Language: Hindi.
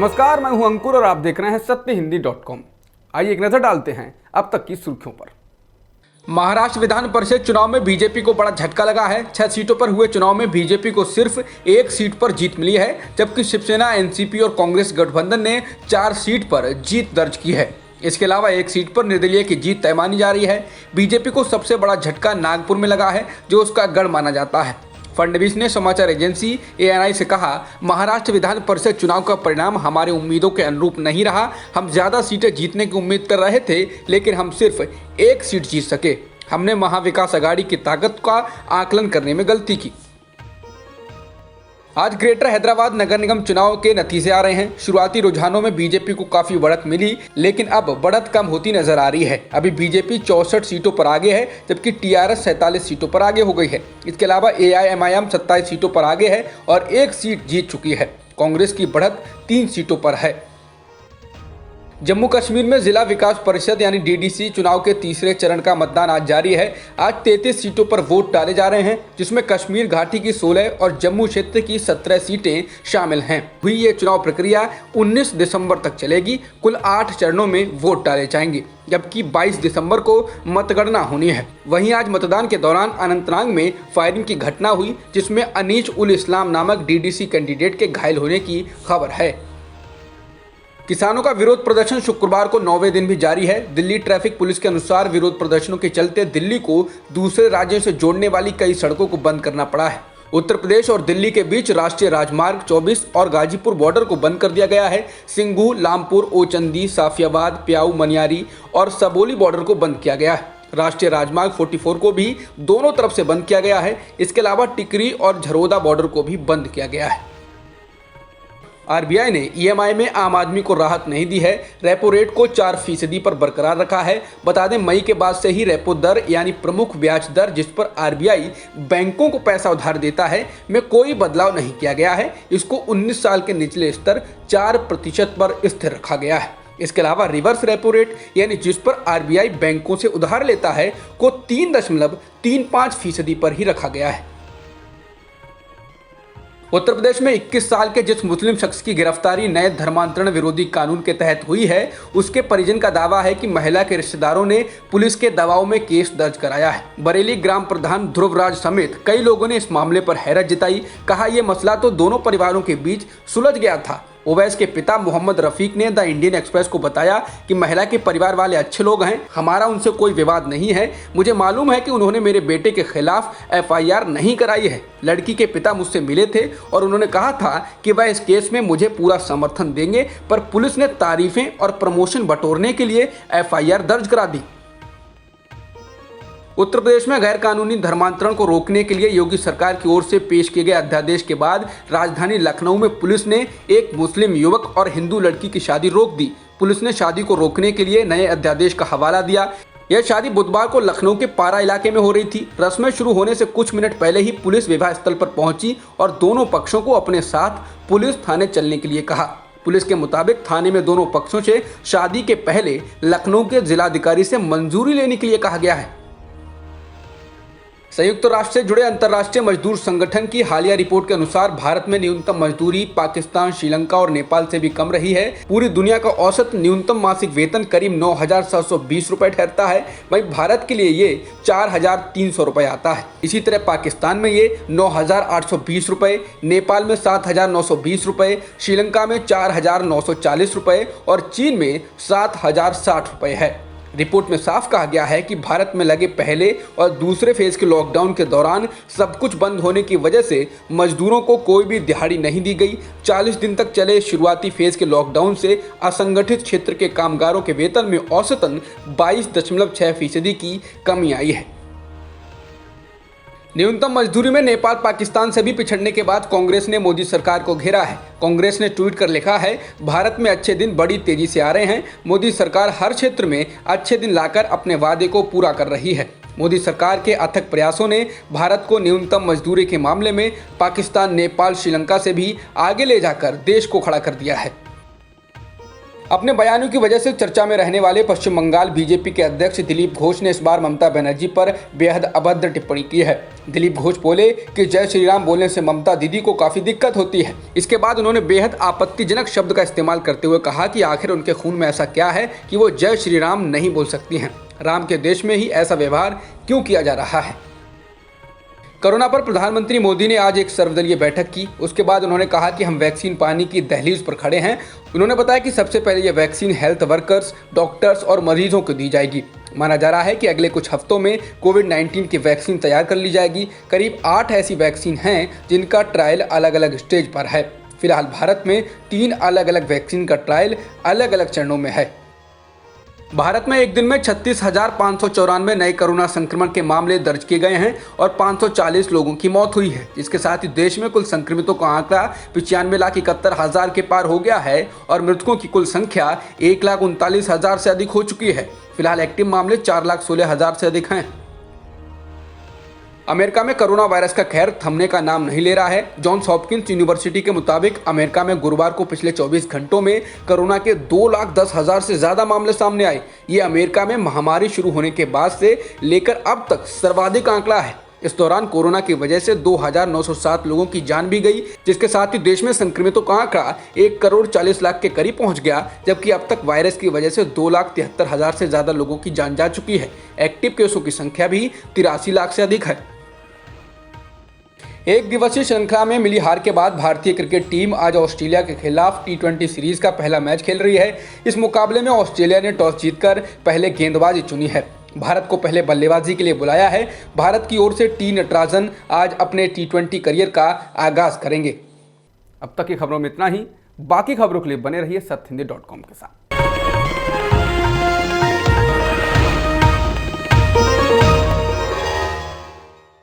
नमस्कार, मैं हूं अंकुर और आप देख रहे हैं सत्यहिंदी.com। आइए एक नजर डालते हैं अब तक की सुर्खियों पर। महाराष्ट्र विधान परिषद चुनाव में बीजेपी को बड़ा झटका लगा है। 6 सीटों पर हुए चुनाव में बीजेपी को सिर्फ 1 सीट पर जीत मिली है, जबकि शिवसेना, एनसीपी और कांग्रेस गठबंधन ने 4 सीट पर जीत दर्ज की है। इसके अलावा 1 सीट पर निर्दलीय की जीत तय मानी जा रही है। बीजेपी को सबसे बड़ा झटका नागपुर में लगा है, जो उसका गढ़ माना जाता है। फडणवीस ने समाचार एजेंसी ANI से कहा, महाराष्ट्र विधान परिषद चुनाव का परिणाम हमारे उम्मीदों के अनुरूप नहीं रहा। हम ज़्यादा सीटें जीतने की उम्मीद कर रहे थे, लेकिन हम सिर्फ 1 सीट जीत सके। हमने महाविकास आघाड़ी की ताकत का आकलन करने में गलती की। आज ग्रेटर हैदराबाद नगर निगम चुनाव के नतीजे आ रहे हैं। शुरुआती रुझानों में बीजेपी को काफी बढ़त मिली, लेकिन अब बढ़त कम होती नजर आ रही है। अभी बीजेपी 64 सीटों पर आगे है, जबकि TRS 47 सीटों पर आगे हो गई है। इसके अलावा AIMIM 27 सीटों पर आगे है और 1 सीट जीत चुकी है। कांग्रेस की बढ़त 3 सीटों पर है। जम्मू कश्मीर में जिला विकास परिषद यानी DDC चुनाव के तीसरे चरण का मतदान आज जारी है। आज 33 सीटों पर वोट डाले जा रहे हैं, जिसमें कश्मीर घाटी की 16 और जम्मू क्षेत्र की 17 सीटें शामिल हैं। हुई ये चुनाव प्रक्रिया 19 दिसंबर तक चलेगी। कुल 8 चरणों में वोट डाले जाएंगे, जबकि 22 दिसंबर को मतगणना होनी है। वहीं आज मतदान के दौरान अनंतनाग में फायरिंग की घटना हुई, जिसमें अनीस उल इस्लाम नामक DDC कैंडिडेट के घायल होने की खबर है। किसानों का विरोध प्रदर्शन शुक्रवार को 9वें दिन भी जारी है। दिल्ली ट्रैफिक पुलिस के अनुसार विरोध प्रदर्शनों के चलते दिल्ली को दूसरे राज्यों से जोड़ने वाली कई सड़कों को बंद करना पड़ा है। उत्तर प्रदेश और दिल्ली के बीच राष्ट्रीय राजमार्ग 24 और गाजीपुर बॉर्डर को बंद कर दिया गया है। सिंघू, लामपुर, ओचंदी, साफियाबाद, प्याऊ, मनियारी और सबोली बॉर्डर को बंद किया गया है। राष्ट्रीय राजमार्ग 44 को भी दोनों तरफ से बंद किया गया है। इसके अलावा टिकरी और झरोदा बॉर्डर को भी बंद किया गया है। RBI ने EMI में आम आदमी को राहत नहीं दी है। रेपो रेट को 4% पर बरकरार रखा है। बता दें, मई के बाद से ही रेपो दर यानी प्रमुख ब्याज दर, जिस पर RBI बैंकों को पैसा उधार देता है, में कोई बदलाव नहीं किया गया है। इसको 19 साल के निचले स्तर 4% पर स्थिर रखा गया है। इसके अलावा रिवर्स रेपो रेट यानी जिस पर RBI बैंकों से उधार लेता है, को 3.35% पर ही रखा गया है। उत्तर प्रदेश में 21 साल के जिस मुस्लिम शख्स की गिरफ्तारी नए धर्मांतरण विरोधी कानून के तहत हुई है, उसके परिजन का दावा है कि महिला के रिश्तेदारों ने पुलिस के दबाव में केस दर्ज कराया है। बरेली ग्राम प्रधान ध्रुवराज समेत कई लोगों ने इस मामले पर हैरत जताई। कहा, यह मसला तो दोनों परिवारों के बीच सुलझ गया था। ओवैस के पिता मोहम्मद रफीक ने द इंडियन एक्सप्रेस को बताया कि महिला के परिवार वाले अच्छे लोग हैं, हमारा उनसे कोई विवाद नहीं है। मुझे मालूम है कि उन्होंने मेरे बेटे के खिलाफ FIR नहीं कराई है। लड़की के पिता मुझसे मिले थे और उन्होंने कहा था कि वह इस केस में मुझे पूरा समर्थन देंगे, पर पुलिस ने तारीफें और प्रमोशन बटोरने के लिए FIR दर्ज करा दी। उत्तर प्रदेश में गैर कानूनी धर्मांतरण को रोकने के लिए योगी सरकार की ओर से पेश किए गए अध्यादेश के बाद राजधानी लखनऊ में पुलिस ने एक मुस्लिम युवक और हिंदू लड़की की शादी रोक दी। पुलिस ने शादी को रोकने के लिए नए अध्यादेश का हवाला दिया। यह शादी बुधवार को लखनऊ के पारा इलाके में हो रही थी। रस्में शुरू होने से कुछ मिनट पहले ही पुलिस विवाह स्थल पर पहुंची और दोनों पक्षों को अपने साथ पुलिस थाने चलने के लिए कहा। पुलिस के मुताबिक थाने में दोनों पक्षों से शादी के पहले लखनऊ के जिलाधिकारी से मंजूरी लेने के लिए कहा गया है। संयुक्त राष्ट्र से जुड़े अंतर्राष्ट्रीय मजदूर संगठन की हालिया रिपोर्ट के अनुसार भारत में न्यूनतम मजदूरी पाकिस्तान, श्रीलंका और नेपाल से भी कम रही है। पूरी दुनिया का औसत न्यूनतम मासिक वेतन करीब 9,720 रुपए ठहरता है। वहीं भारत के लिए ये 4,300 रुपए आता है। इसी तरह पाकिस्तान में ये 9,820 रुपए, नेपाल में 7,920 रुपए, श्रीलंका में 4,940 रुपए और चीन में 7,060 रुपए है। रिपोर्ट में साफ कहा गया है कि भारत में लगे पहले और दूसरे फेज के लॉकडाउन के दौरान सब कुछ बंद होने की वजह से मजदूरों को कोई भी दिहाड़ी नहीं दी गई। 40 दिन तक चले शुरुआती फेज के लॉकडाउन से असंगठित क्षेत्र के कामगारों के वेतन में औसतन 22.6% की कमी आई है। न्यूनतम मजदूरी में नेपाल पाकिस्तान से भी पिछड़ने के बाद कांग्रेस ने मोदी सरकार को घेरा है। कांग्रेस ने ट्वीट कर लिखा है, भारत में अच्छे दिन बड़ी तेजी से आ रहे हैं। मोदी सरकार हर क्षेत्र में अच्छे दिन लाकर अपने वादे को पूरा कर रही है। मोदी सरकार के अथक प्रयासों ने भारत को न्यूनतम मजदूरी के मामले में पाकिस्तान, नेपाल, श्रीलंका से भी आगे ले जाकर देश को खड़ा कर दिया है। अपने बयानों की वजह से चर्चा में रहने वाले पश्चिम बंगाल बीजेपी के अध्यक्ष दिलीप घोष ने इस बार ममता बनर्जी पर बेहद अभद्र टिप्पणी की है। दिलीप घोष बोले कि जय श्री राम बोलने से ममता दीदी को काफी दिक्कत होती है। इसके बाद उन्होंने बेहद आपत्तिजनक शब्द का इस्तेमाल करते हुए कहा कि आखिर उनके खून में ऐसा क्या है कि वो जय श्री राम नहीं बोल सकती हैं। राम के देश में ही ऐसा व्यवहार क्यों किया जा रहा है। कोरोना पर प्रधानमंत्री मोदी ने आज एक सर्वदलीय बैठक की। उसके बाद उन्होंने कहा कि हम वैक्सीन पाने की दहलीज पर खड़े हैं। उन्होंने बताया कि सबसे पहले ये वैक्सीन हेल्थ वर्कर्स, डॉक्टर्स और मरीजों को दी जाएगी। माना जा रहा है कि अगले कुछ हफ्तों में कोविड-19 की वैक्सीन तैयार कर ली जाएगी। करीब 8 ऐसी वैक्सीन हैं जिनका ट्रायल अलग अलग स्टेज पर है। फिलहाल भारत में 3 अलग अलग वैक्सीन का ट्रायल अलग अलग चरणों में है। भारत में एक दिन में 36,594 नए कोरोना संक्रमण के मामले दर्ज किए गए हैं और 540 लोगों की मौत हुई है, जिसके साथ ही देश में कुल संक्रमितों का आंकड़ा 95,71,000 के पार हो गया है और मृतकों की कुल संख्या 1,39,000 से अधिक हो चुकी है। फिलहाल एक्टिव मामले 4,16,000 से अधिक हैं। अमेरिका में कोरोना वायरस का कहर थमने का नाम नहीं ले रहा है। जॉन्स हॉपकिंस यूनिवर्सिटी के मुताबिक अमेरिका में गुरुवार को पिछले 24 घंटों में कोरोना के 2,10,000 से ज्यादा मामले सामने आए। ये अमेरिका में महामारी शुरू होने के बाद से लेकर अब तक सर्वाधिक आंकड़ा है। इस दौरान कोरोना की वजह से 2,907 लोगों की जान भी गई, जिसके साथ ही देश में संक्रमितों का आंकड़ा 1,40,00,000 के करीब पहुंच गया, जबकि अब तक वायरस की वजह से 2,73,000 से ज्यादा लोगों की जान जा चुकी है। एक्टिव केसों की संख्या भी 83 लाख से अधिक है। एक दिवसीय श्रृंखला में मिली हार के बाद भारतीय क्रिकेट टीम आज ऑस्ट्रेलिया के खिलाफ T20 सीरीज का पहला मैच खेल रही है। इस मुकाबले में ऑस्ट्रेलिया ने टॉस जीतकर पहले गेंदबाजी चुनी है। भारत को पहले बल्लेबाजी के लिए बुलाया है। भारत की ओर से टी नटराजन आज अपने T20 करियर का आगाज करेंगे। अब तक की खबरों में इतना ही। बाकी खबरों के लिए बने रहिए सत्यहिंदी.com के साथ।